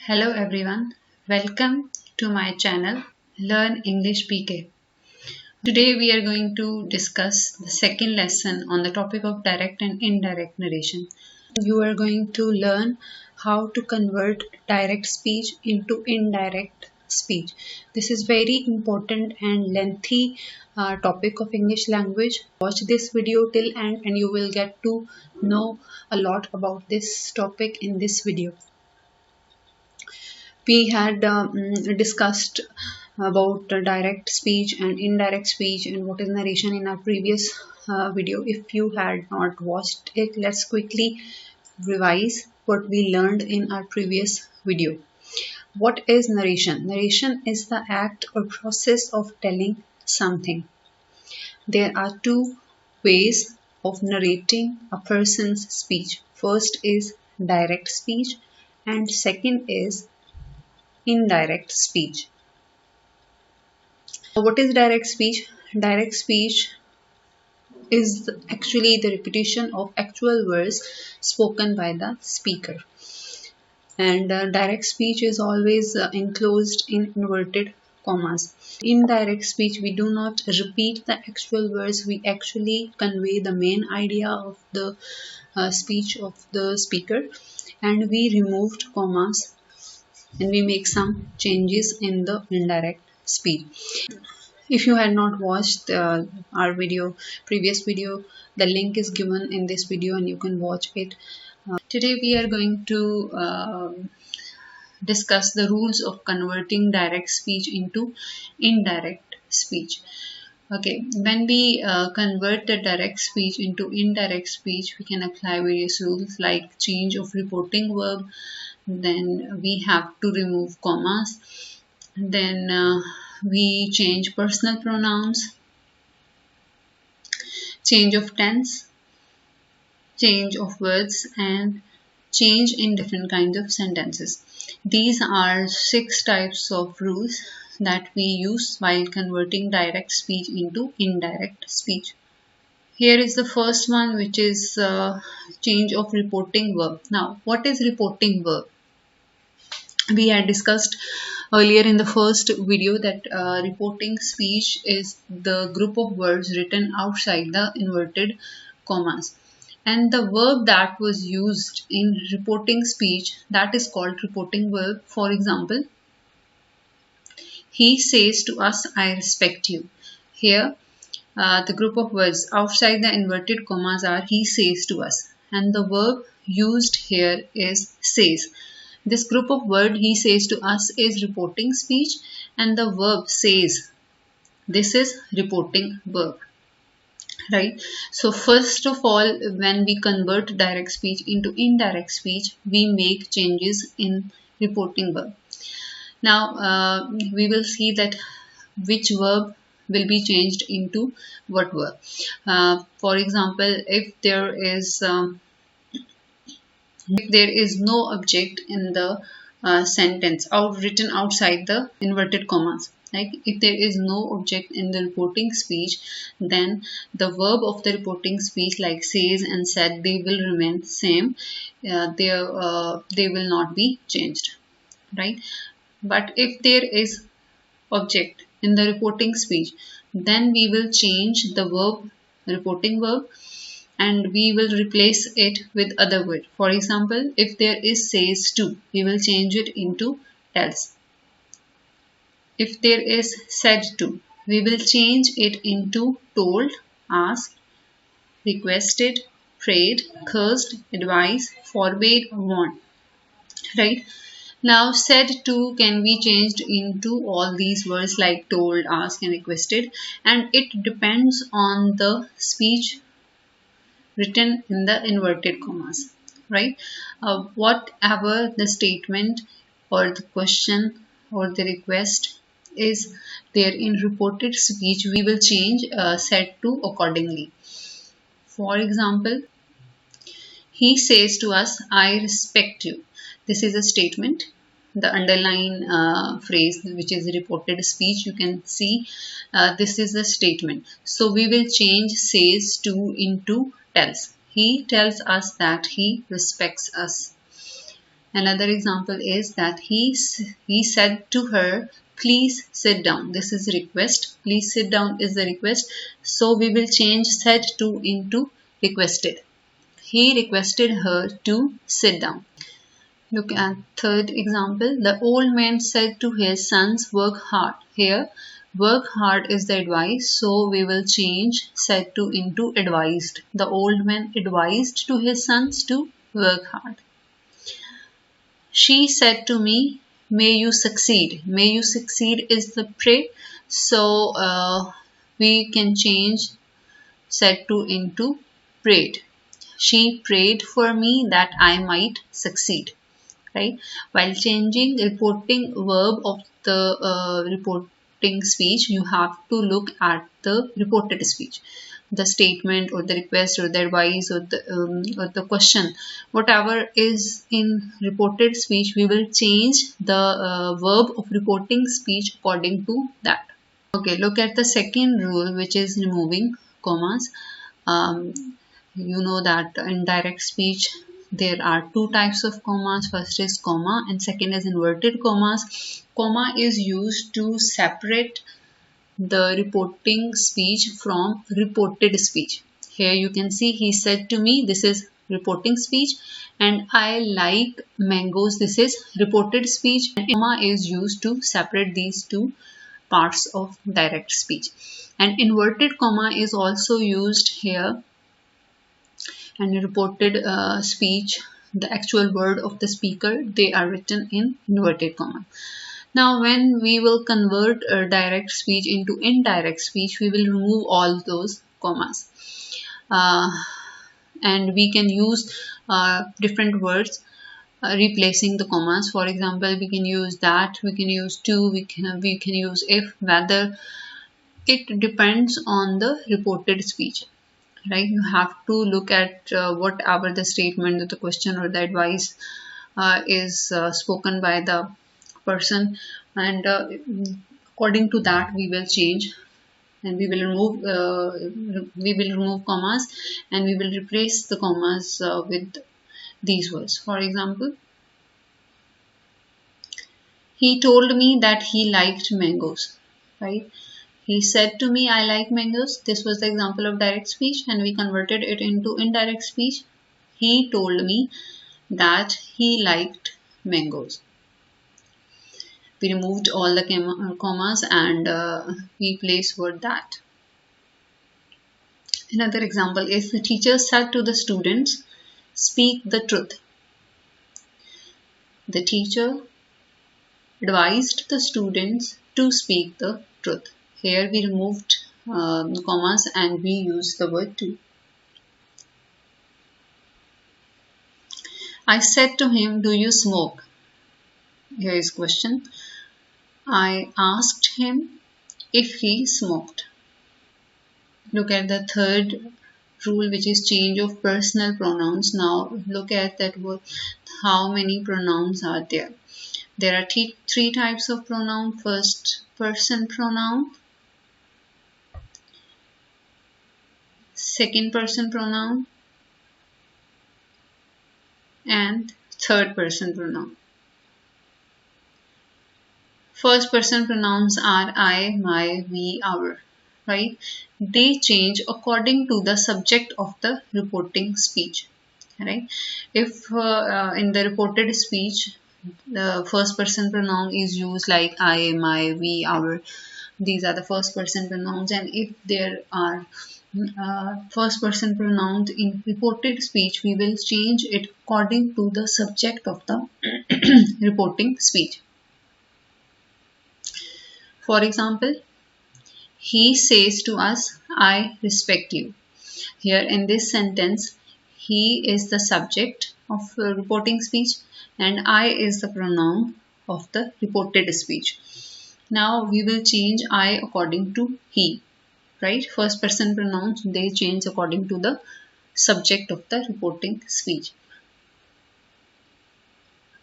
Hello everyone, welcome to my channel Learn English PK. Today we are going to discuss the second lesson on the topic of direct and indirect narration. You are going to learn how to convert direct speech into indirect speech. This is very important and lengthy topic of English language. Watch this video till end and you will get to know a lot about this topic in this video. We had discussed about direct speech and indirect speech and what is narration in our previous video. If you had not watched it, let's quickly revise what we learned in our previous video. What is narration? Narration is the act or process of telling something. There are two ways of narrating a person's speech. First is direct speech and second is indirect speech. What is direct speech? Direct speech is actually the repetition of actual words spoken by the speaker. And direct speech is always enclosed in inverted commas. In direct speech, we do not repeat the actual words, we actually convey the main idea of the speech of the speaker, and we removed commas and we make some changes in the indirect speech. If you had not watched our previous video, the link is given in this video and you can watch it. Today we are going to discuss the rules of converting direct speech into indirect speech. Okay, when we convert the direct speech into indirect speech, we can apply various rules like change of reporting verb. Then we have to remove commas. Then we change personal pronouns, change of tense, change of words, and change in different kinds of sentences. These are 6 types of rules that we use while converting direct speech into indirect speech. Here is the first one, which is change of reporting verb. Now, what is reporting verb? We had discussed earlier in the first video that reporting speech is the group of words written outside the inverted commas. And the verb that was used in reporting speech, that is called reporting verb. For example, he says to us, I respect you. Here, the group of words outside the inverted commas are he says to us. And the verb used here is says. This group of word he says to us is reporting speech and the verb says. This is reporting verb. Right? So first of all, when we convert direct speech into indirect speech, we make changes in reporting verb. Now we will see that which verb will be changed into what verb. For example, if there is no object in the sentence written outside the inverted commas, like if there is no object in the reporting speech, then the verb of the reporting speech like says and said, they will remain same. They will not be changed, right? But if there is object in the reporting speech, then we will change the verb, reporting verb, and we will replace it with other word. For example, if there is says to, we will change it into tells. If there is said to, we will change it into told, asked, requested, prayed, cursed, advised, forbade, or warned. Right? Now, said to can be changed into all these words like told, asked, and requested, and it depends on the speech written in the inverted commas, right? Whatever the statement or the question or the request is there in reported speech, we will change said to accordingly. For example, he says to us, I respect you. This is a statement. The underline phrase, which is reported speech, you can see this is a statement. So we will change says to into tells. He tells us that he respects us. Another example is that he said to her, please sit down. This is request. Please sit down is the request. So we will change said to into requested. He requested her to sit down. Look at third example. The old man said to his sons, work hard. Here, work hard is the advice, so we will change said to into advised. The old man advised to his sons to work hard. She said to me, may you succeed. May you succeed is the pray, so we can change said to into prayed. She prayed for me that I might succeed. Right? While changing reporting verb of the reporting speech, you have to look at the reported speech. The statement or the request or the advice or the question, whatever is in reported speech, we will change the verb of reporting speech according to that. Okay, look at the second rule, which is removing commas. You know that in direct speech, there are two types of commas. First is comma and second is inverted commas. Comma is used to separate the reporting speech from reported speech. Here you can see he said to me, this is reporting speech, and I like mangoes, this is reported speech, and comma is used to separate these two parts of direct speech. And inverted comma is also used here. And reported speech, the actual word of the speaker, they are written in inverted comma. Now when we will convert direct speech into indirect speech, we will remove all those commas. And we can use different words replacing the commas. For example, we can use that, we can use to, we can use if, whether. It depends on the reported speech. Right, you have to look at whatever the statement or the question or the advice is spoken by the person, and according to that we will change, and we will remove commas, and we will replace the commas with these words. For example, he told me that he liked mangoes. Right. He said to me, I like mangoes. This was the example of direct speech, and we converted it into indirect speech. He told me that he liked mangoes. We removed all the commas and we placed word that. Another example is the teacher said to the students, speak the truth. The teacher advised the students to speak the truth. Here we removed commas and we used the word to. I said to him, do you smoke? Here is question. I asked him if he smoked. Look at the third rule, which is change of personal pronouns. Now look at that word. How many pronouns are there? There are three types of pronoun. First person pronoun, second person pronoun, and third person pronoun. First person pronouns are I, my, we, our. Right? They change according to the subject of the reporting speech. Right? If in the reported speech the first person pronoun is used like I, my, we, our, these are the first person pronouns, and if there are first person pronouns in reported speech, we will change it according to the subject of the reporting speech. For example, he says to us, I respect you. Here in this sentence, he is the subject of reporting speech and I is the pronoun of the reported speech. Now we will change I according to he. Right? First person pronouns, they change according to the subject of the reporting speech.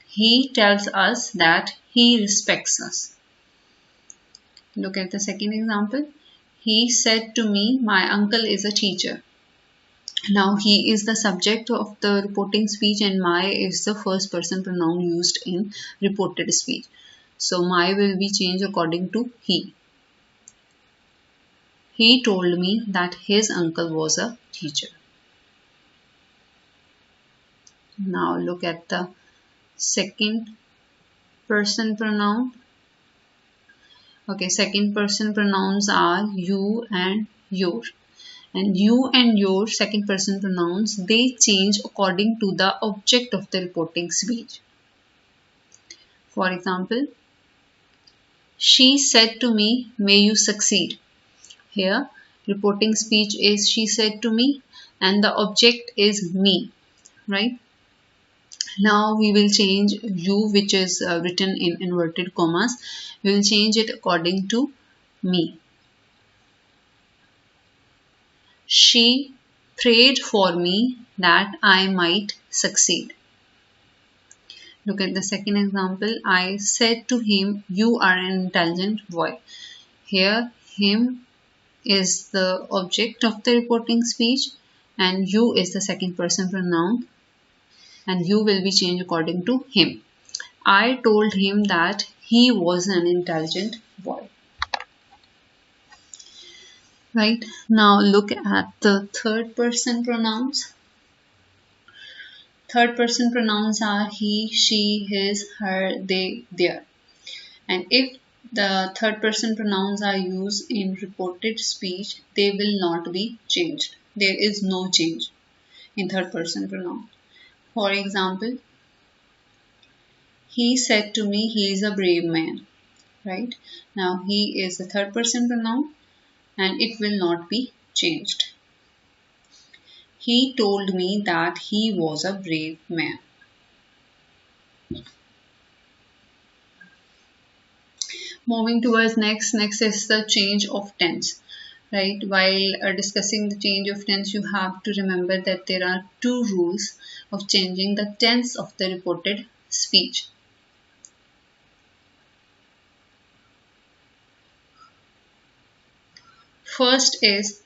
He tells us that he respects us. Look at the second example. He said to me, my uncle is a teacher. Now he is the subject of the reporting speech and my is the first person pronoun used in reported speech. So my will be changed according to he. He told me that his uncle was a teacher. Now look at the second person pronoun. Okay, second person pronouns are you and your. And you and your second person pronouns, they change according to the object of the reporting speech. For example, she said to me, may you succeed. Here, reporting speech is she said to me and the object is me, right? Now we will change you, which is written in inverted commas. We will change it according to me. She prayed for me that I might succeed. Look at the second example. I said to him, you are an intelligent boy. Here, him is the object of the reporting speech and you is the second person pronoun and you will be changed according to him. I told him that he was an intelligent boy. Right, now look at the third person pronouns. Third person pronouns are he, she, his, her, they, their. And if the third person pronouns are used in reported speech, they will not be changed. There is no change in third person pronoun. For example, he said to me he is a brave man. Right? Now he is the third person pronoun and it will not be changed. He told me that he was a brave man. Moving towards next is the change of tense. Right, while discussing the change of tense, you have to remember that there are two rules of changing the tense of the reported speech. First is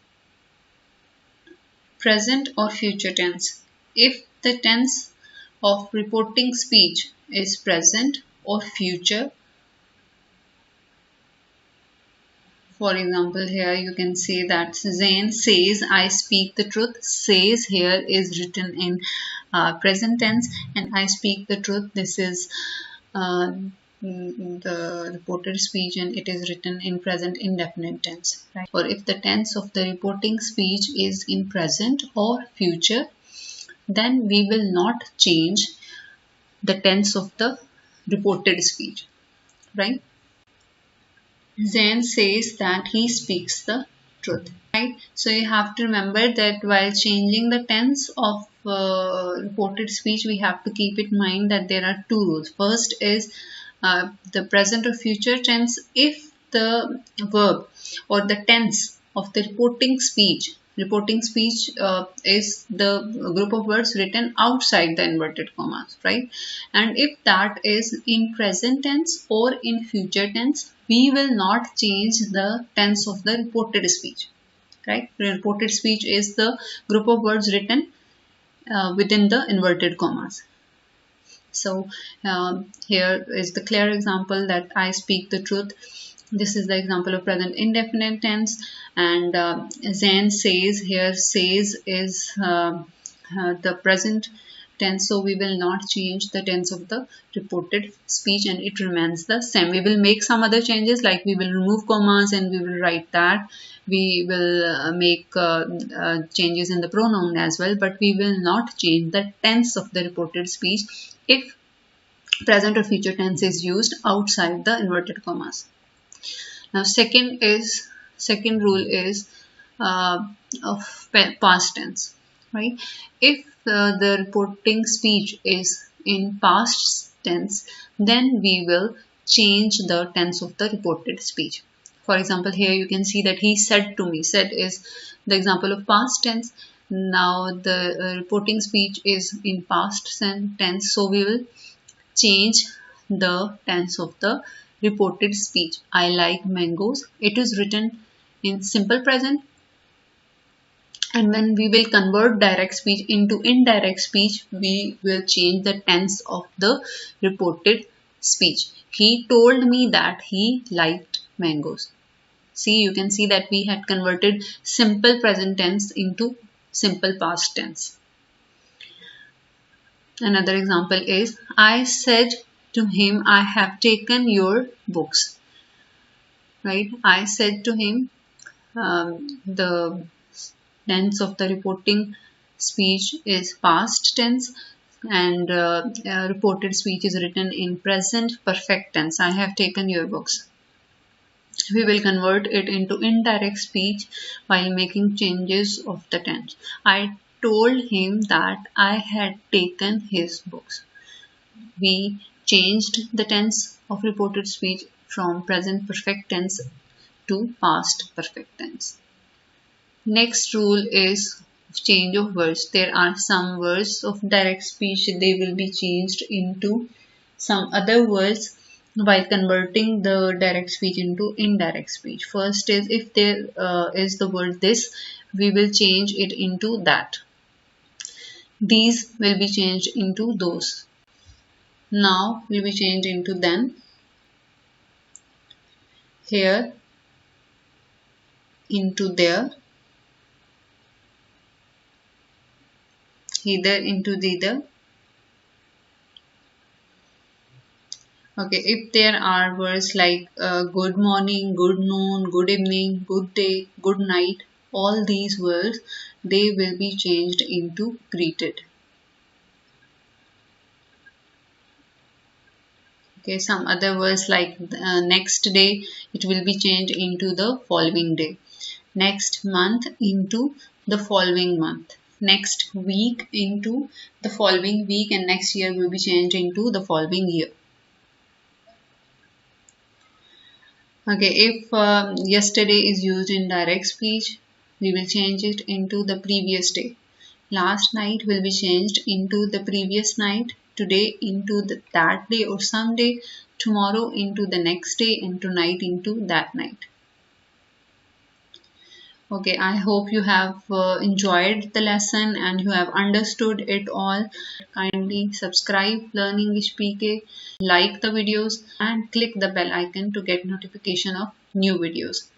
present or future tense. If the tense of reporting speech is present or future, for example, here you can say that Zain says, I speak the truth. Says here is written in present tense and I speak the truth. This is the reported speech and it is written in present indefinite tense. Right? Or if the tense of the reporting speech is in present or future, then we will not change the tense of the reported speech. Right? Zain says that he speaks the truth, right? So you have to remember that while changing the tense of reported speech, we have to keep in mind that there are two rules. First is the present or future tense. If the verb or the tense of the reporting speech is the group of words written outside the inverted commas, right? And if that is in present tense or in future tense, we will not change the tense of the reported speech, right? The reported speech is the group of words written within the inverted commas. So here is the clear example that I speak the truth. This is the example of present indefinite tense, and Zain says, here says is the present tense, so we will not change the tense of the reported speech and it remains the same. We will make some other changes, like we will remove commas and we will write that. We will make changes in the pronoun as well, but we will not change the tense of the reported speech if present or future tense is used outside the inverted commas. Now second rule is of past tense, right? If the reporting speech is in past tense, then we will change the tense of the reported speech. For example, here you can see that he said to me. Said is the example of past tense. Now the reporting speech is in past tense, so we will change the tense of the reported speech. I like mangoes. It is written in simple present And when we will convert direct speech into indirect speech, we will change the tense of the reported speech. He told me that he liked mangoes. See, you can see that we had converted simple present tense into simple past tense. Another example is, I said to him, I have taken your books. Right? I said to him, the tense of the reporting speech is past tense, and reported speech is written in present perfect tense. I have taken your books. We will convert it into indirect speech while making changes of the tense. I told him that I had taken his books. We changed the tense of reported speech from present perfect tense to past perfect tense. Next rule is change of words. There are some words of direct speech, they will be changed into some other words while converting the direct speech into indirect speech. First is, if there is the word this, we will change it into that. These will be changed into those. Now will be changed into then. Here into there. Either into thither. Okay, if there are words like good morning, good noon, good evening, good day, good night, all these words, they will be changed into greeted. Okay, some other words like next day, it will be changed into the following day. Next month into the following month. Next week into the following week, and next year will be changed into the following year. Okay, if yesterday is used in direct speech, we will change it into the previous day. Last night will be changed into the previous night. Today into that day or someday. Tomorrow into the next day, and tonight into that night. Okay, I hope you have enjoyed the lesson and you have understood it all. Kindly subscribe Learn English PK, like the videos and click the bell icon to get notification of new videos.